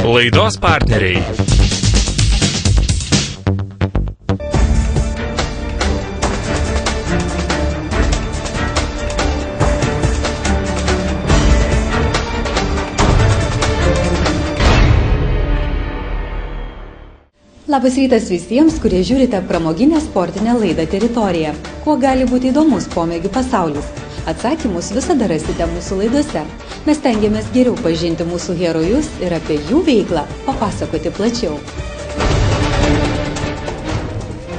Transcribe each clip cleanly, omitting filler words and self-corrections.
Laidos partneriai. Labas rytas visiems, kurie žiūrite pramoginę sportinę laidą Teritorija. Kuo gali būti įdomus pomėgių pasaulis? Atsakymus visada rasite mūsų laidose. Mes stengiamės geriau pažinti mūsų herojus ir apie jų veiklą papasakoti plačiau.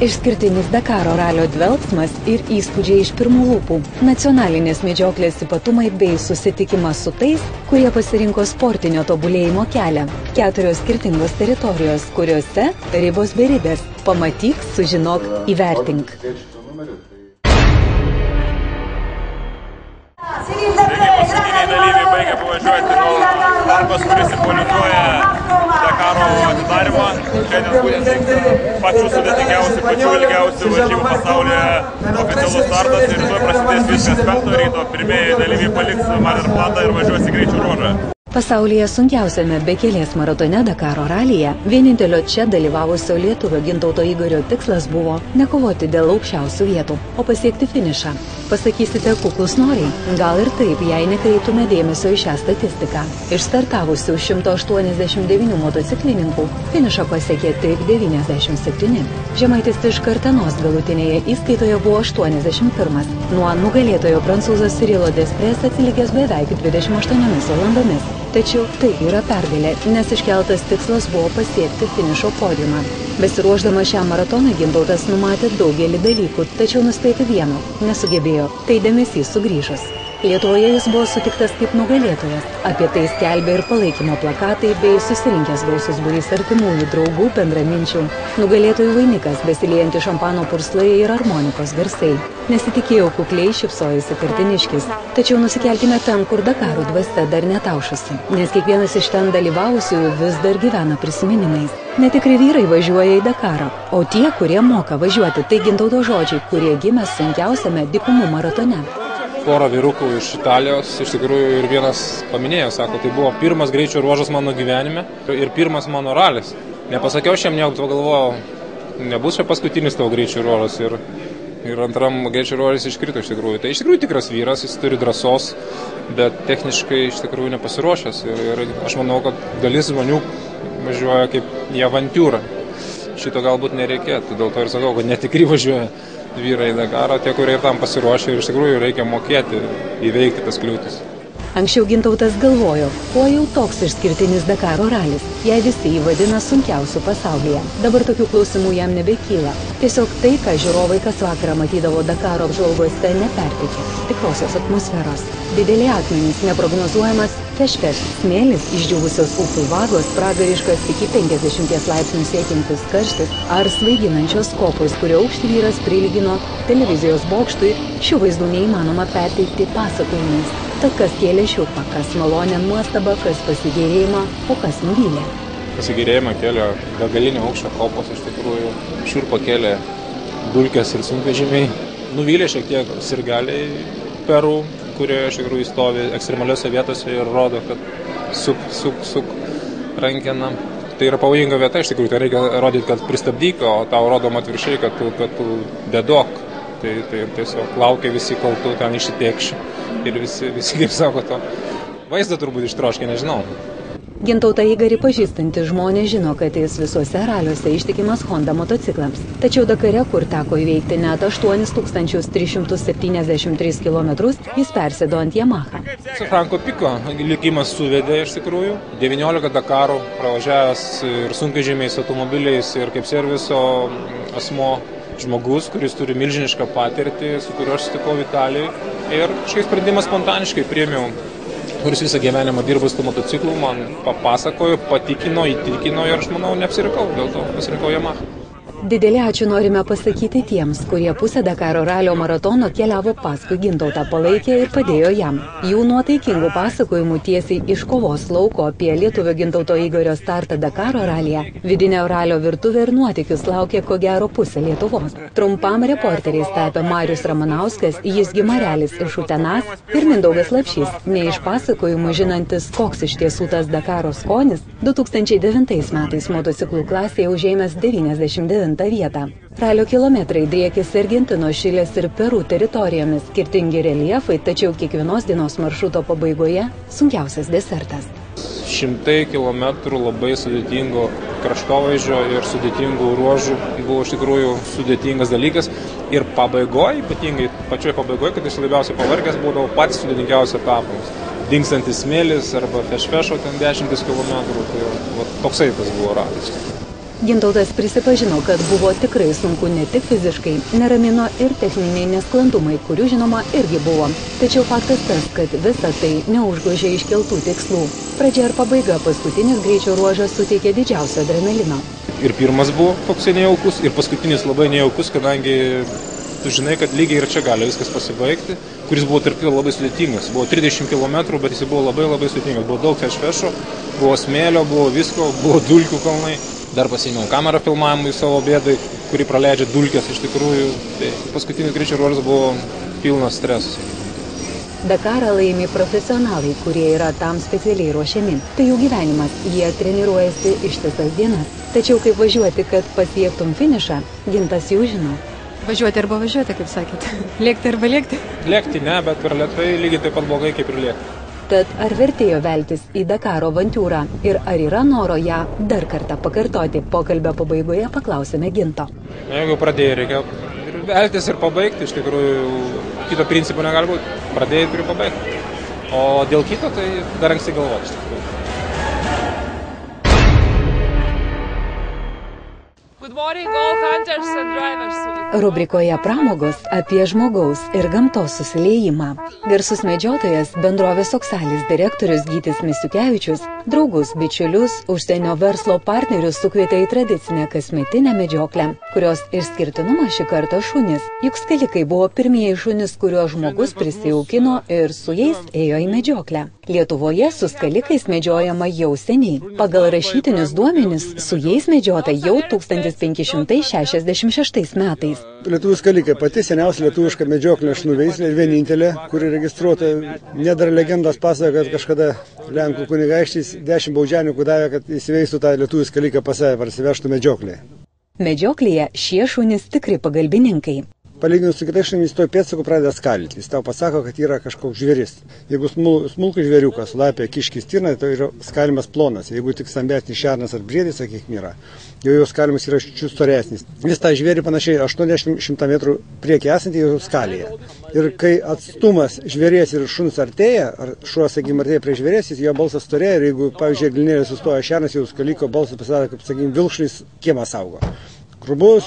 Išskirtinis Dakaro ralio dvelksmas ir įspūdžiai iš pirmų lūpų, nacionalinės medžioklės ypatumai bei susitikimas su tais, kurie pasirinko sportinio tobulėjimo kelią. 4 skirtingos teritorijos, kuriuose ribos be ribės. Pamatyk, sužinok, įvertink. Paskutiniai dalyviai baigia pavažiuoti nuo darbas, kuris simbolizuoja Dakaro atidarimą. Šiandien būtent pačių sudėtingiausių, pačių ilgiausių varžybų pasaulyje oficialus startas ir tuoj prasidės viskas 5 ryto. Pirmieji dalyviai paliks Mar-del-Platą ir važiuos į greičių ruožą. Pasaulyje sunkiausiame bekelės maratone Dakaro ralyje vienintelio čia dalyvavusio lietuvio Gintauto Igorio tikslas buvo nekovoti dėl aukščiausių vietų, o pasiekti finišą. Pasakysite, kuklus noriai? Gal ir taip, jei nekreiptume dėmesio į šią statistiką. Iš startavusių 189 motociklininkų finišą pasiekė tik 97. Žemaitis iš Kartenos galutinėje įskaitoje buvo 81. Nuo nugalėtojo prancūzas Cyrilo Despres atsilikęs beveik 28 valandomis. Tačiau tai yra pergalė, nes iškeltas tikslas buvo pasiekti finišo podiumą. Besiruošdama šiam maratonui Gintautas numatė daugelį dalykų, tačiau nuspėti vieno nesugebėjo. Tai dėmesys sugrįžus. Lietuvoje jis buvo sutiktas kaip nugalėtojas. Apie tai skelbė ir palaikymo plakatai bei susirinkęs gausus būrys artimųjų draugų bendraminčių. Nugalėtojų vainikas, besiliejantį šampano purslai ir harmonikos garsai. Nesitikėjau, kukliai šypsojosi kartiniškis. Tačiau nusikelkime ten, kur Dakaro dvasia dar netaušusi, nes kiekvienas iš ten dalyvavusiųjų vis dar gyvena prisiminimais. Netikri vyrai važiuoja į Dakarą, o tie, kurie moka važiuoti, tai Gintauto žodžiai, kurie gimė sunkiausiame dykumų maratone. Porą vyrukų iš Italijos, iš tikrųjų ir vienas paminėjo, sako, tai buvo pirmas greičio ruožas mano gyvenime ir pirmas mano ralis. Nepasakiau šiam nieko, pagalvojau, nebus čia paskutinis tavo greičio ruožas ir antram greičio ruožas iškrito iš tikrųjų. Tai iš tikrųjų tikras vyras, jis turi drąsos, bet techniškai iš tikrųjų nepasiruošęs ir aš manau, kad dalis žmonių važiuoja kaip į avantiūrą. Šito galbūt nereikėtų, dėl to ir sakau, kad netikri važiuoja vyrai į Dakarą, tie, kurie ir tam pasiruošę ir iš tikrųjų reikia mokėti įveikti tas kliūtis. Anksčiau Gintautas galvojo, kuo jau toks išskirtinis Dakaro ralis, jei visi jį vadina sunkiausiu pasaulyje. Dabar tokių klausimų jam nebekyla. Tiesiog tai, ką žiūrovai kas vakarą matydavo Dakaro apžvalgose, neperteikė tikrosios atmosferos. Dideli akmenys, neprognozuojamas fešfeš, smėlis, išdžiūvusios upių vagos, pragariškas iki 50 laipsnių siekiantis karštis ar svaiginančios kopos, kurio aukštį vyras prilygino televizijos bokštui, šių vaizdų neįmanoma perteikti pasakojimais. Tad kas kėlė šiurpą, kas malonę nuostabą, kas pasigėrėjimą, o kas nuvylė. Pasigėrėjimą kėlė begalinio aukščio kopos, iš tikrųjų šiurpą kėlė dulkės ir sunkvežimiai. Nuvylė šiek tiek sirgaliai Peru, kurie iš tikrųjų stovi ekstremaliose vietose ir rodo, kad suk rankeną. Tai yra pavojinga vieta, iš tikrųjų, tai reikia rodyti, kad pristabdyk, o tau rodom atviršiai, kad tu dėdok. Tai tiesiog laukia visi, kol tu ten išsitekši ir visi, kaip sako, to vaizdą turbūt ištroškia, nežinau. Gintautą Igorį pažįstantys žmonės žino, kad jis visuose raliuose ištikimas Honda motociklams. Tačiau Dakare, kur teko įveikti net 8373 km, jis persėdo ant Yamaha. Su Franko Piko likimas suvedė iš tikrųjų. 19 Dakarų pravažiavęs ir sunkvežimiais, automobiliais ir kaip serviso asmo žmogus, kuris turi milžinišką patirtį, su kuriuo aš sutikau Italijai. Ir kažkaip sprendimas spontaniškai priėmiau, kuris visą gyvenimą dirbo su motociklu, man papasakojo, patikino, įtikino ir aš manau neapsirikau, dėl to pasirinkau Yamaha. Didelį ačiū norime pasakyti tiems, kurie pusę Dakaro ralio maratono keliavo paskui Gintautą, palaikė ir padėjo jam. Jų nuotaikingų pasakojimų tiesiai iš kovos lauko apie lietuvio Gintauto Igorio startą Dakaro ralyje, vidinę ralio virtuvę ir nuotykius laukė ko gero pusę Lietuvos. Trumpam reporteriais tapę Marius Ramanauskas, jis Gimarelis iš Utenos ir Mindaugas Lapšys, ne iš pasakojimų žinantis, koks iš tiesų tas Dakaro skonis, 2009 metais motociklų klasėje užėmęs 99 vietą. Ralio kilometrai driekėsi Argentinos, Šilės ir Peru teritorijomis, skirtingi reljefai, tačiau kiekvienos dienos maršruto pabaigoje sunkiausias desertas. 100 kilometrų labai sudėtingo kraštovaizdžio ir sudėtingų ruožų buvo iš tikrųjų sudėtingas dalykas. Ir pabaigoje, ypatingai pačioje pabaigoje, kad jis labiausiai pavargęs, būdavo pats sudėtingiausias etapas. Dingstantis smėlis arba fešfešo ten 10 kilometrų, tai toksai tas buvo ralis. Gintautas prisipažino, kad buvo tikrai sunku ne tik fiziškai, neramino ir techniniai nesklandumai, kurių žinoma irgi buvo. Tačiau faktas tas, kad visa tai neužgožė iškeltų tikslų. Pradžia ir pabaiga paskutinis greičio ruožas suteikė didžiausio adrenalino. Ir pirmas buvo toksai nejaukus, ir paskutinis labai nejaukus, kadangi tu žinai, kad lygiai ir čia gali viskas pasibaigti, kuris buvo tarp labai sudėtingas. Buvo 30 km, bet jis buvo labai sudėtingas. Buvo daug fešfešo, buvo smėlio, buvo visko, buvo dulkių kalnai. Dar pasiėmiau kamerą filmavimui savo bėdai, kuri praleidžia dulkės iš tikrųjų. Tai paskutinis greičio ruožas buvo pilnas stresas. Dakarą laimi profesionalai, kurie yra tam specialiai ruošiami. Tai jų gyvenimas, jie treniruojasi ištisas dienas. Tačiau kaip važiuoti, kad pasiektum finišą, Gintas jau žino. Važiuoti arba važiuoti, kaip sakėt. Lėkti arba lėkti? Lėkti ne, bet per lėtai lygiai taip pat blogai kaip ir lėkti. Tad ar vertėjo veltis į Dakaro avantiūrą ir ar yra noro ją dar kartą pakartoti? Pokalbio pabaigoje paklausėme Ginto. Jeigu pradėjai, reikia ir veltis ir pabaigti, iš tikrųjų kito principo negali būti. Pradėjai turi pabaigti. O dėl kito tai dar anksti galvoti, iš tikrųjų. Good morning, all hunters and drivers. Rubrikoje pramogos apie žmogaus ir gamtos susiliejimą. Garsus medžiotojas, bendrovės Oksalis direktorius Gytis Misiukevičius, draugus, bičiulius, užsienio verslo partnerius sukvietė į tradicinę kasmetinę medžioklę, kurios išskirtinumas šį kartą šunys. Juk skalikai buvo pirmieji šunys, kuriuos žmogus prisijaukino ir su jais ėjo į medžioklę. Lietuvoje su skalikais medžiojama jau seniai. Pagal rašytinius duomenis su jais medžiota jau 1566 metais. Lietuvių skalikai pati seniausia lietuviška medžioklė šunų veislė ir vienintelė, kuri registruota. Nedar legendos pasakoja, kad kažkada Lenkų kunigaikštis 10 baudžianikų davė, kad įsiveistų tą lietuvių skaliką pas save, parsivežtų medžioklėje. Medžioklėje šie šunys tikri pagalbininkai. Palyginus su kitais šunimis, to pėdsakų pradeda skalyti. Jis tau pasako, kad yra kažkoks žvėris. Jeigu smulkus žvėriukas, lapė, kiškis, stirna, tai yra skalimas plonas. Jeigu tik stambesnis šernas ar briedis, sakykime, yra, jau jo skalimas yra storesnis. Vis tą žvėrį panašiai 80-100 metrų priekį esantį jau skalėje. Ir kai atstumas žvėries ir šuns artėja, ar šuo, sakykime, artėja prie žvėries, jo balsas storėja ir jeigu, pavyzdžiui, eglinėlė sustoja šernas, jau skaliko balsas pasidaro, kaip, sakykime, vilkšnis kiemą saugo. Grubus,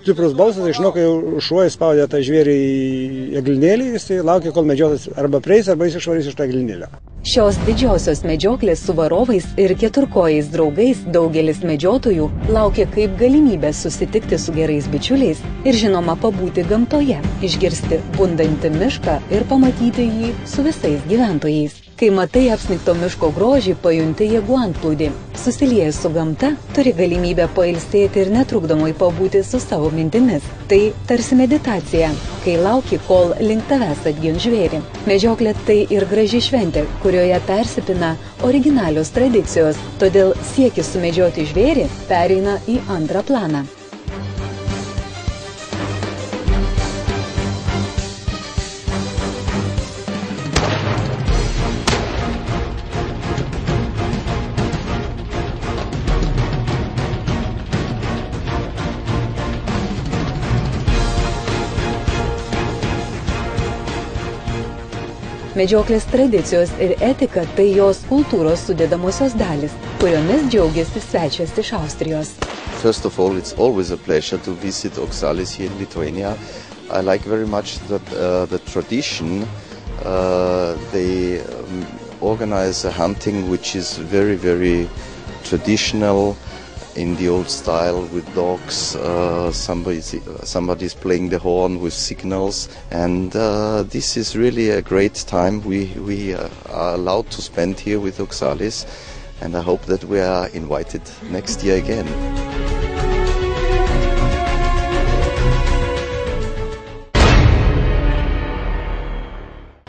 stiprus balsas, tai žinau, kai šuo įspaudė tą žvėrį į eglinėlį, jis laukia, kol medžiotas arba prieis, arba jis išvarys iš tą eglinėlio. Šios didžiosios medžioklės su varovais ir keturkojais draugais daugelis medžiotojų laukia kaip galimybę susitikti su gerais bičiuliais ir žinoma pabūti gamtoje, išgirsti bundantį mišką ir pamatyti jį su visais gyventojais. Kai matai apsnigto miško grožį, pajunti jėgų antplūdį. Susiliejęs su gamta, turi galimybę pailsėti ir netrukdomai pabūti su savo mintimis. Tai tarsi meditacija, kai lauki, kol link tavęs atgins žvėrį. Medžioklė tai ir graži šventė, kurioje persipina originalios tradicijos, todėl siekis sumedžioti žvėrį pereina į antrą planą. Medžioklės tradicijos ir etika tai jos kultūros sudedamosios dalis, kuriomis džiaugiasi svečias iš Austrijos. First of all, it's always a pleasure to visit Oksalis here in Lithuania. I like very much the tradition. They organize a hunting which is very, very traditional in the old style with dogs. Somebody's playing the horn with signals, and this is really a great time we are allowed to spend here with Oxalis, and I hope that we are invited next year again.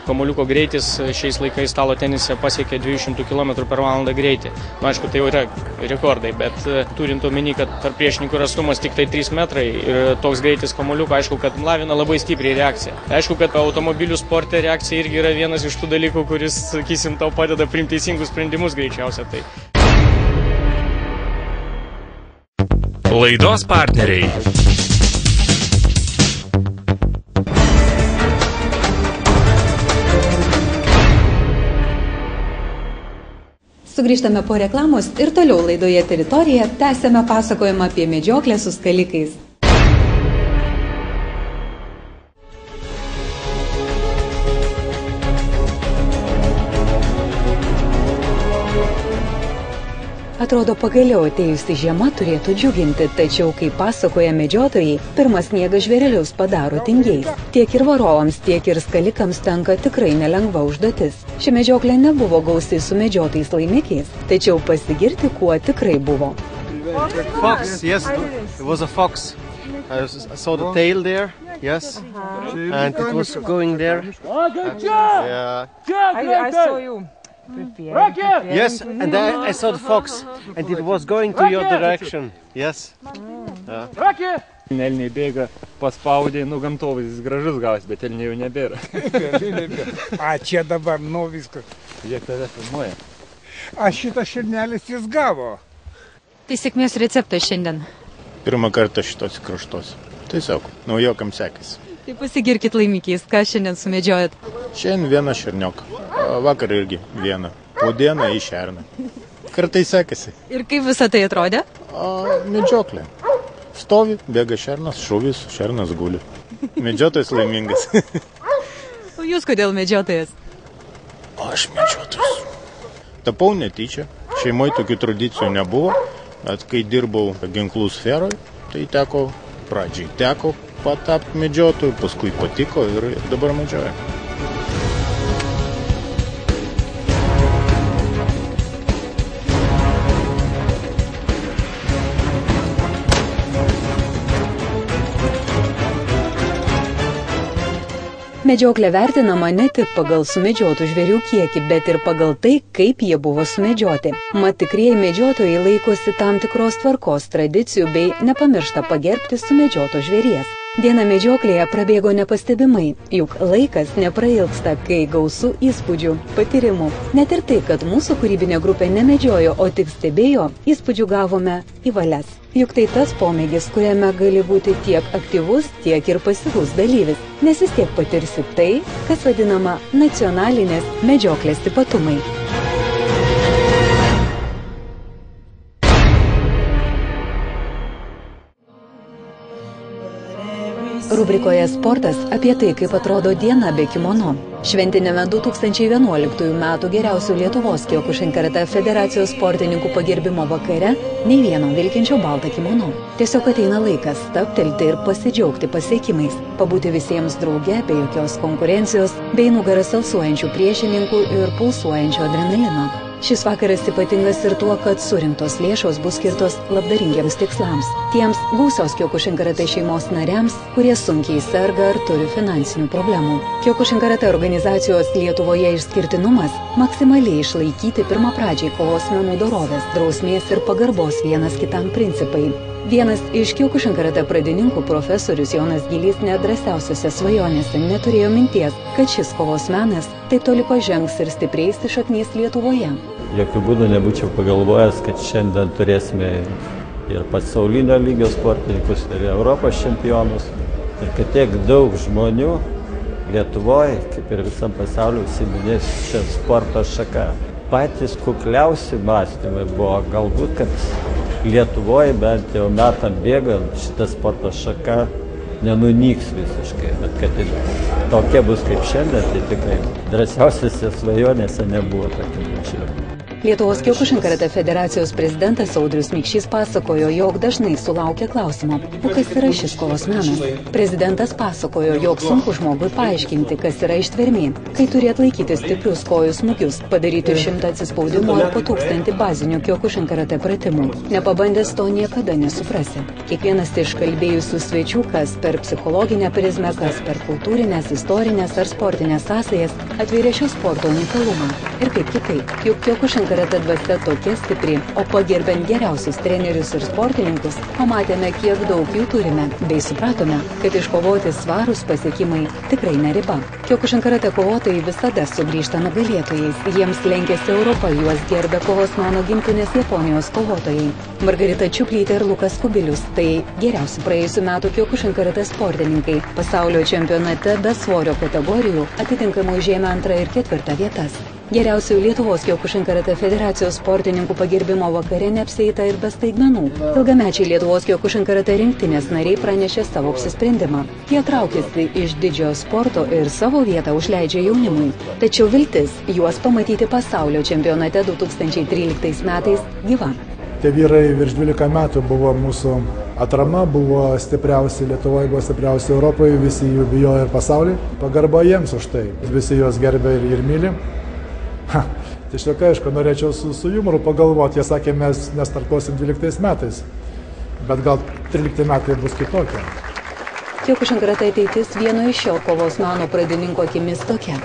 Kamuoliuko greitis šiais laikais stalo tenise pasiekia 200 km/h greitį. Aišku, tai jau yra rekordai, bet turint omeny, kad tarp priešininkų atstumas tik tai 3 metrai ir toks greitis kamuoliuko, aišku, kad lavina labai stipriai reakciją. Aišku, kad automobilių sporte reakcija irgi yra vienas iš tų dalykų, kuris, sakysim, tau padeda priimti teisingus sprendimus greičiausia. Tai. Laidos partneriai. Sugrįžtame po reklamos ir toliau laidoje Teritorija tęsiame pasakojimą apie medžioklę su skalikais. Atrodo, pagaliau atėjusi žiema turėtų džiuginti, tačiau, kaip pasakoja medžiotojai, pirmas sniegas žvėrelius padaro tingiais. Tiek ir varovams, tiek ir skalikams tenka tikrai nelengva užduotis. Ši medžioklė nebuvo gausiai su medžiotais laimikiais, tačiau pasigirti kuo tikrai buvo. Fox, yes, it was a fox. I saw the tail there, yes, and it was going there. I saw you. Yes, and I saw the fox, and it was going to your direction. Yes. Elniai bėga, paspaudė, gamtovaizdis gražus gausi, bet elniai jau nebėra. A čia dabar, viskas. Žiūrėk, tave filmuoja. A šitas širnelis jis gavo. Tai sėkmės receptas šiandien. Pirmą kartą šitos kraštos. Tiesiog, naujokam sekėsi. Tai pasigirkit laimikiais, ką šiandien sumedžiojat? Šiandien vieną šernioką. Vakar irgi vieną. Po dieną į šerną. Kartais sekasi. Ir kaip visą tai atrodė? Medžioklė. Stovi, bėga šernas, šuvis, šernas guli. Medžiotojas laimingas. O jūs kodėl medžiotojas? Aš medžiotojas. Tapau netyčia. Šeimoje tokių tradicijų nebuvo, bet kai dirbau ginklų sferoje, tai teko patapti medžiotoju, paskui patiko ir dabar medžioju. Medžioklė vertinama ne tik pagal sumedžiotų žvėrių kiekį, bet ir pagal tai, kaip jie buvo sumedžioti. Mat tikrieji medžiotojai laikosi tam tikros tvarkos tradicijų bei nepamiršta pagerbti sumedžioto žvėries. Diena medžioklėje prabėgo nepastebimai, juk laikas neprailgsta, kai gausu įspūdžių, patyrimų. Net ir tai, kad mūsų kūrybinė grupė nemedžiojo, o tik stebėjo, įspūdžių gavome į valias. Juk tai tas pomėgis, kuriame gali būti tiek aktyvus, tiek ir pasyvus dalyvis, nes vis tiek patirsi tai, kas vadinama nacionalinės medžioklės ypatumai. Rubrikoje Sportas apie tai, kaip atrodo diena be kimono. Šventinėme 2011 metų geriausių Lietuvos Kiokušin karatė federacijos sportininkų pagerbimo vakare nei vieno vilkinčio baltą kimono. Tiesiog ateina laikas stabtelti ir pasidžiaugti pasiekimais, pabūti visiems drauge be jokios konkurencijos, bei nugaras alsuojančių priešininkų ir pulsuojančio adrenalino. Šis vakaras ypatingas ir tuo, kad surinktos lėšos bus skirtos labdaringiems tikslams. Tiems gausios Kiokušin karatė šeimos nariams, kurie sunkiai serga ar turi finansinių problemų. Kiokušin karatė organizacijos Lietuvoje išskirtinumas – maksimaliai išlaikyti pirmapradžiai kovos menų dorovės, drausmės ir pagarbos vienas kitam principai. Vienas iš Kiokušin karatė pradininkų profesorius Jonas Gylys nedrąsiausiose svajonėse neturėjo minties, kad šis kovos menas taip toli pažengs ir stipriai įsišaknys Lietuvoje. Jokių būdų nebūčiau pagalvojęs, kad šiandien turėsime ir pasaulinio lygio sportininkus, ir Europos čempionus, ir kad tiek daug žmonių Lietuvoje, kaip ir visam pasauliu, užsiiminės šią sporto šaką. Patys kukliausi mąstymai buvo galbūt, kad Lietuvoje bent jau metam bėgant šitą sporto šaką nenunyks visiškai, bet kad tokia bus kaip šiandien, tai tikrai drąsiausiose svajonėse nebuvo tokia minčių. Lietuvos Kiokušin karate federacijos prezidentas Audrius Mikšys pasakojo, jog dažnai sulaukia klausimo, o kas yra šis kovos menas. Prezidentas pasakojo, jog sunku žmogui paaiškinti, kas yra ištvermė, kai turi atlaikyti stiprius kojų smūgius, padaryti 100 atsispaudimų ar po 1000 bazinių Kiokušin karate pratimų. Nepabandęs to niekada nesuprasi. Kiekvienas iš kalbėjusių svečių, kas per psichologinę prizmę, kas per kultūrinės, istorinės ar sportinės sąsajas, atvėrė šio sporto unikalumą. Ir kaip kitaip, juk Kiokušin karate dvasia tokia stipri, o pagerbent geriausius trenerius ir sportininkus, pamatėme, kiek daug jų turime, bei supratome, kad iškovoti svarūs pasiekimai tikrai ne riba. Kiokušin karate kovotojai visada sugrįžta nugalėtojais, jiems lenkėsi Europą, juos gerbė kovos meno gimtinės Japonijos kovotojai. Margarita Čiuplytė ir Lukas Kubilius – tai geriausi praėjusių metų Kiokušin karate sportininkai. Pasaulio čempionate be svorio kategorijų atitinkamai užėmė 2. ir 4. vietas. Geriausių Lietuvos Kiokušin karate federacijos sportininkų pagerbimo vakare neapsieita ir be staigmenų. Ilgamečiai Lietuvos Kiokušin karate rinktinės nariai pranešė savo apsisprendimą. Jie traukėsi iš didžiojo sporto ir savo vietą užleidžia jaunimui. Tačiau viltis juos pamatyti pasaulio čempionate 2013 metais gyva. Tie vyrai virš 12 metų buvo mūsų atrama, buvo stipriausi Lietuvoje, buvo stipriausi Europoje, visi jų bijojo ir pasaulyje. Pagarba jiems už tai, visi juos gerbė ir myli. Tiesiog, aišku, norėčiau su jumoru pagalvoti, jie sakė, mes nestartuosim 12 metais, bet gal 13 metai bus kitokia. Kiokušin karate ateitis vieno iš šio kovos meno pradininko akimis tokia.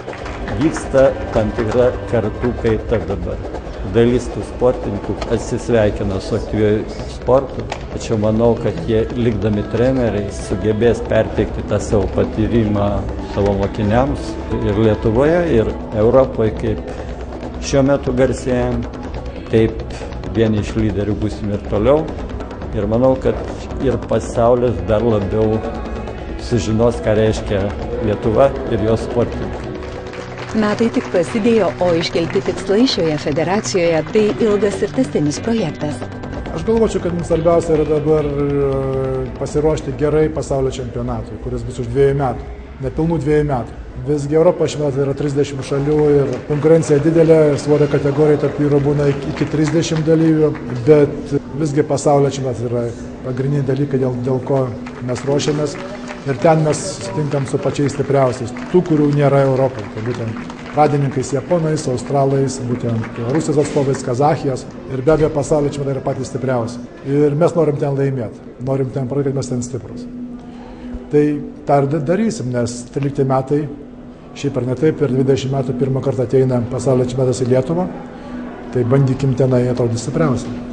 Vyksta tam tikra kartų kaita dabar. Dalis tų sportininkų atsisveikina su aktyviu sportu, tačiau manau, kad jie likdami treneriai sugebės perteikti tą savo patyrimą savo mokiniams ir Lietuvoje, ir Europoje, kaip šiuo metu garsėjam, taip vieni iš lyderių būsim ir toliau. Ir manau, kad ir pasaulis dar labiau sužinos, ką reiškia Lietuva ir jos sportininkai. Metai tik prasidėjo, o iškelti tikslai šioje federacijoje tai ilgas ir tęstinis projektas. Aš galvočiau, kad mums svarbiausia yra dabar pasiruošti gerai pasaulio čempionatui, kuris bus už 2 metų, nepilnų 2 metų. Visgi Europos čempionatai yra 30 šalių ir konkurencija didelė, svorio kategorija tarp vyrų būna iki 30 dalyvių, bet visgi pasaulio čempionatas yra pagrindiniai dalykai, dėl ko mes ruošiamės. Ir ten mes susitinkam su pačiais stipriausiais, tų, kurių nėra Europoje. Tai būtent pradininkais japonais, australais, būtent Rusijos atstovais, Kazachijos. Ir be abejo pasaulio čempionatai yra patys stipriausi. Ir mes norim ten laimėti, norim ten parodyti, kad mes ten stiprus. Tai tą ir darysim, nes 13 metai, šiaip ar ne taip, per 20 metų pirmą kartą ateina pasaulio čempionatas į Lietuvą. Tai bandykim tenai atrodyti stipriausiai.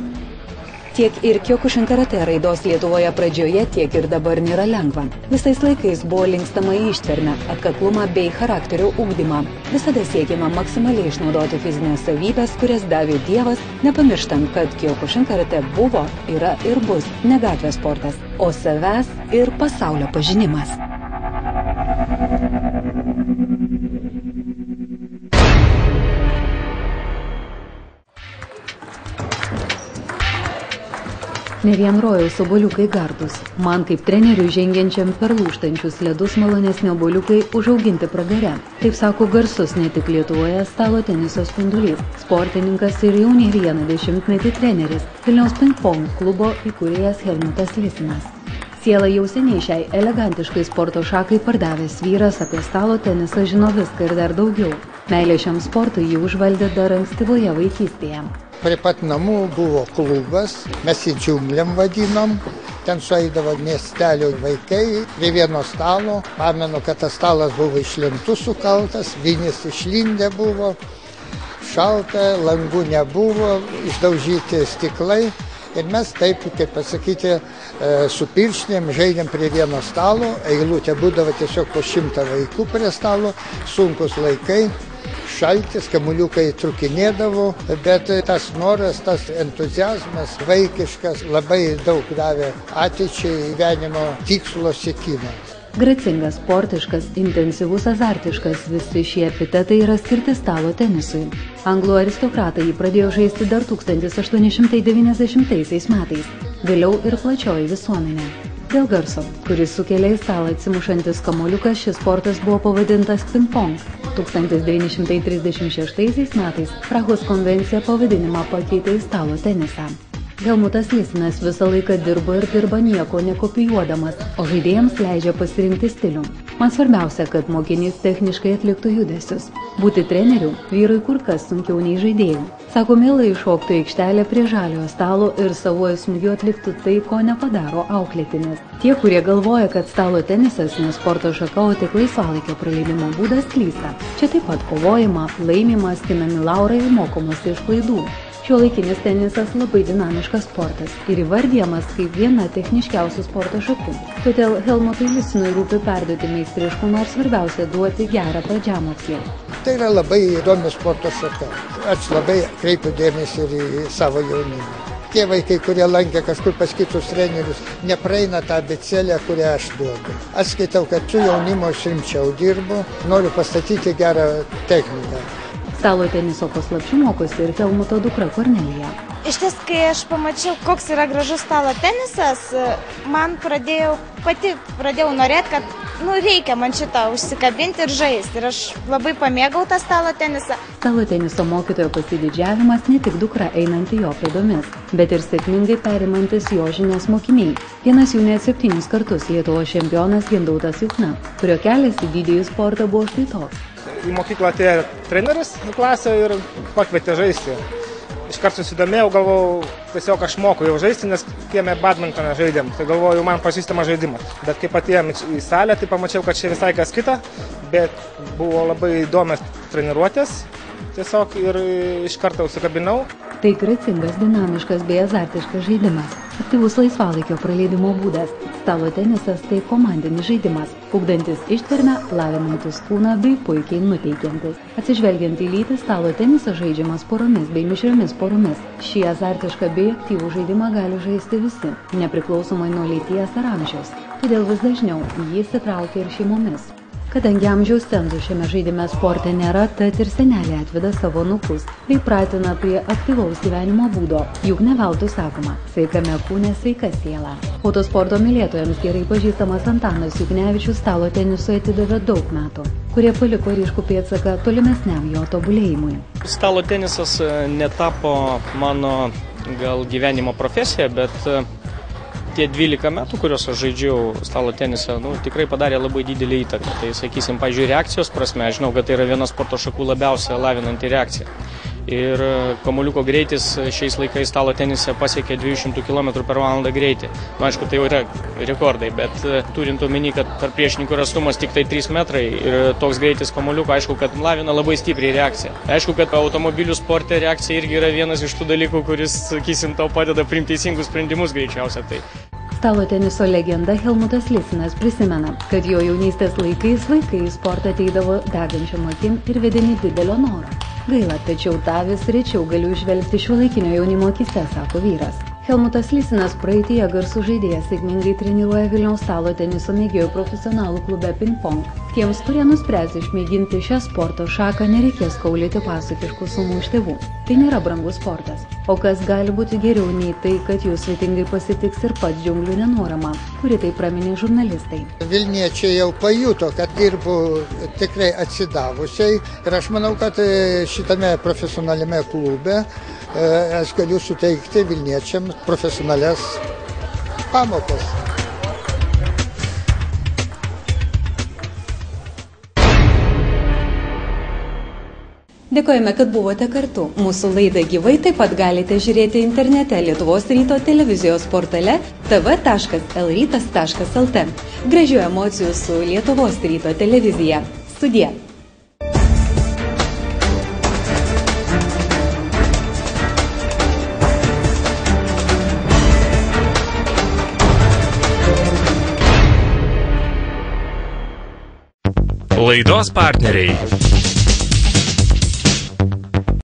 Tiek ir Kiokušin karate raidos Lietuvoje pradžioje, tiek ir dabar nėra lengva. Visais laikais buvo linkstama į ištvermę, atkaklumą bei charakterio ugdymą. Visada siekiama maksimaliai išnaudoti fizinės savybės, kurias davė Dievas, nepamirštant, kad Kiokušin karate buvo, yra ir bus ne gatvės sportas, o savęs ir pasaulio pažinimas. Ne vien rojaus obuoliukai gardus. Man kaip treneriui žengiančiam per lūžtančius ledus malonesni obuoliukai užauginti pragare. Taip sako garsus ne tik Lietuvoje stalo teniso spindulys. Sportininkas ir jau ne vieną dešimtmetį treneris. Vilniaus ping-pong klubo įkūrėjas Helmutas Lisinas. Sielą jau seniai šiai elegantiškai sporto šakai pardavęs vyras apie stalo tenisą žino viską ir dar daugiau. Meilė šiam sportui jį užvaldė dar ankstyvoje vaikystėje. Prie pat namų buvo klubas, mes jį džiunglėm vadinom, ten sueidavo miestelio vaikai prie vieno stalo. Pamenu, kad tas stalas buvo iš lentų sukaltas, vinis išlindę buvo, šalta, langų nebuvo, išdaužyti stiklai. Ir mes taip, kaip pasakyti, su pirštinėm žaidėm prie vieno stalo, eilutė būdavo tiesiog po 100 vaikų prie stalo, sunkus laikai. Šaltis, kamuoliukai trukinėdavo, bet tas noras, tas entuziazmas vaikiškas labai daug davė ateičiai gyvenimo tikslo siekimo. Gracingas, sportiškas, intensyvus, azartiškas – visi šie epitetai yra skirti stalo tenisui. Anglų aristokratai jį pradėjo žaisti dar 1890 metais, vėliau ir plačioji visuomenė. Dėl garso, kuris sukelia į stalą atsimušantis kamuoliukas, šis sportas buvo pavadintas ping-pong. 1936 metais Prahos konvencija pavadinimą pakeitė į stalo tenisą. Helmutas Lisinas visą laiką dirbo ir dirba nieko nekopijuodamas, o žaidėjams leidžia pasirinkti stilių. Man svarbiausia, kad mokinys techniškai atliktų judesius. Būti treneriu vyrui kur kas sunkiau nei žaidėjų. Sako, mielai iššoktų į aikštelę prie žaliojo stalo ir savuoju smūgiu atliktų tai, ko nepadaro auklėtinis. Tie, kurie galvoja, kad stalo tenisas ne sporto šaka, o tik laisvalaikio praleidimo būdas, klysta. Čia taip pat kovojama, laimima, skinami laurai ir mokomasi iš klaidų. Šiuolaikinis tenisas labai dinamiškas sportas ir įvardijamas kaip viena techniškiausių sporto šakų. Todėl Helmutui Lisinui rūpi perduoti meistriškumą ir svarbiausia duoti gerą pradžiamokslį. Tai yra labai įdomi sporto šaka. Aš labai kreipiu dėmesį ir į savo jaunimą. Tie vaikai, kurie lankė kažkur pas kitus trenerius, nepraeina tą abėcėlę, kurią aš duodu. Aš skaitau, kad su jaunimo aš rimčiau dirbu, noriu pastatyti gerą techniką. Stalo teniso paslapčių mokosi ir Helmuto dukra Kornelija. Iš ties, kai aš pamačiau, koks yra gražus stalo tenisas, man pradėjau norėti, kad reikia man šitą užsikabinti ir žaisti. Ir aš labai pamėgau tą stalo tenisą. Stalo teniso mokytojo pasididžiavimas ne tik dukra einanti jo pėdomis, bet ir sėkmingai perimantis jo žinias mokiniai. Vienas jų net 7 kartus Lietuvos čempionas Gintautas Juchna, kurio kelias į didįjį sportą buvo štai toks. Į mokyklą atėjo treneris į klasę ir pakvietė žaisti. Iškart susidomėjau, galvojau, tiesiog aš moku jau žaisti, nes kieme badmintoną žaidėm. Tai galvojau, man pažįstamas žaidimas. Bet kai atėjom į salę, tai pamačiau, kad čia visai kas kita, bet buvo labai įdomios treniruotės tiesiog ir iš karto užsikabinau. Tai gracingas, dinamiškas bei azartiškas žaidimas. Aktyvus laisvalaikio praleidimo būdas. Stalo tenisas tai komandinis žaidimas, ugdantis ištvermę, lavinantis kūną bei puikiai nuteikiantis. Atsižvelgiant į lytį, stalo tenisas žaidžiamas poromis bei mišriomis poromis. Šį azartišką bei aktyvų žaidimą gali žaisti visi, nepriklausomai nuo lyties ar amžiaus. Todėl vis dažniau jį įsitraukia ir šeimomis. Kadangi amžiaus cenzų šiame žaidime sporte nėra, tad ir senelė atveda savo anūkus bei pratina prie aktyvaus gyvenimo būdo. Juk ne veltui sakoma, sveikame kūne sveika siela. Autosporto mylėtojams gerai pažįstamas Antanas Juknevičius stalo tenisui atidavė daug metų, kurie paliko ryškų pėdsaką tolimesniam jo tobulėjimui. Stalo tenisas netapo mano gal gyvenimo profesija, bet tie 12 metų, kuriuos aš žaidžiau stalo tenisą, tikrai padarė labai didelį įtaką. Tai, sakysim, pavyzdžiui, reakcijos prasme, aš žinau, kad tai yra viena sporto šakų labiausia lavinanti reakcija. Ir kamuoliuko greitis šiais laikais stalo tenise pasiekia 200 km/h greitį. Aišku, tai jau yra rekordai, bet turint omeny, kad tarp priešininkų atstumas tik tai 3 metrai ir toks greitis kamuoliuko, aišku, kad lavina labai stipriai reakciją. Aišku, kad automobilių sporte reakcija irgi yra vienas iš tų dalykų, kuris, sakysim, tau padeda priimti teisingus sprendimus greičiausia. Stalo teniso legenda Helmutas Lisinas prisimena, kad jo jaunystės laikais vaikai į sportą ateidavo degančiom akim ir vedini didelio noro. Gaila, tačiau tą vis rečiau galiu išvelgti šiuolaikinio jaunimo akyse, sako vyras. Helmutas Lisinas praeityje garsų žaidėjas sėkmingai treniruoja Vilniaus stalo teniso mėgėjų profesionalų klube Ping-Pong. Tiems, kurie nuspręs išmėginti šią sporto šaką, nereikės kaulyti pasakiškų sumų iš tėvų. Tai nėra brangus sportas. O kas gali būti geriau nei tai, kad jūs svetingai pasitiks ir pats džiunglių nenorama, kuri tai praminė žurnalistai. Vilniečiai jau pajuto, kad dirbu tikrai atsidavusiai ir aš manau, kad šitame profesionaliame klube aš galiu suteikti vilniečiams profesionalias pamokas. Dėkojame, kad buvote kartu. Mūsų laidą gyvai taip pat galite žiūrėti internete Lietuvos ryto televizijos portale tv.lrytas.lt. Gražių emocijų su Lietuvos ryto televizija. Sudie. Laidos partneriai